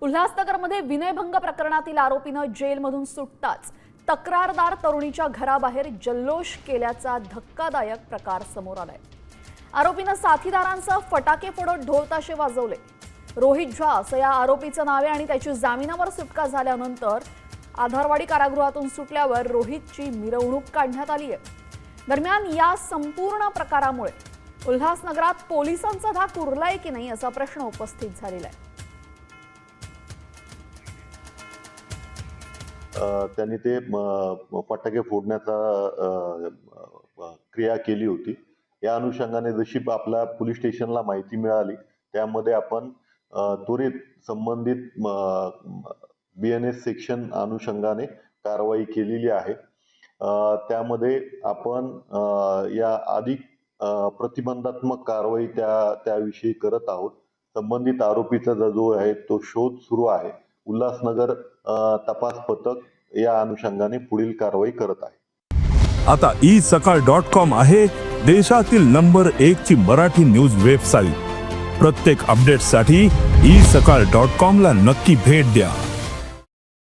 उल्हासनगरमध्ये विनयभंग प्रकरणातील आरोपीनं जेलमधून सुटताच तक्रारदार तरुणीच्या घराबाहेर जल्लोष केल्याचा धक्कादायक प्रकार समोर आलाय। आरोपीनं साथीदारांसह फटाके फोडत ढोलताशे वाजवले। रोहित झा असं या आरोपीचं नाव आहे आणि त्याची जामिनावर सुटका झाल्यानंतर आधारवाडी कारागृहातून सुटल्यावर रोहितची मिरवणूक काढण्यात आली आहे। दरम्यान या संपूर्ण प्रकारामुळे उल्हासनगरात पोलिसांचा धाक उरलाय की नाही असा प्रश्न उपस्थित झालेला आहे। त्यांनी ते फटाके फोडण्याचा क्रिया केली होती। या अनुषंगाने जशी आपल्या पोलीस स्टेशनला माहिती मिळाली त्यामध्ये आपण त्वरित संबंधित BNS सेक्शन अनुषंगाने कारवाई केलेली आहे। त्यामध्ये आपण या अधिक प्रतिबंधात्मक कारवाई त्याविषयी करत आहोत। संबंधित आरोपीचा जो आहे तो शोध सुरू आहे। उल्हासनगर तपास पथक या अनुषंगाने पुढील कारवाई करत आहे। आता isakal.com आहे देशातील नंबर 1 ची मराठी न्यूज वेबसाईट। प्रत्येक अपडेटसाठी isakal.com ला नक्की भेट द्या।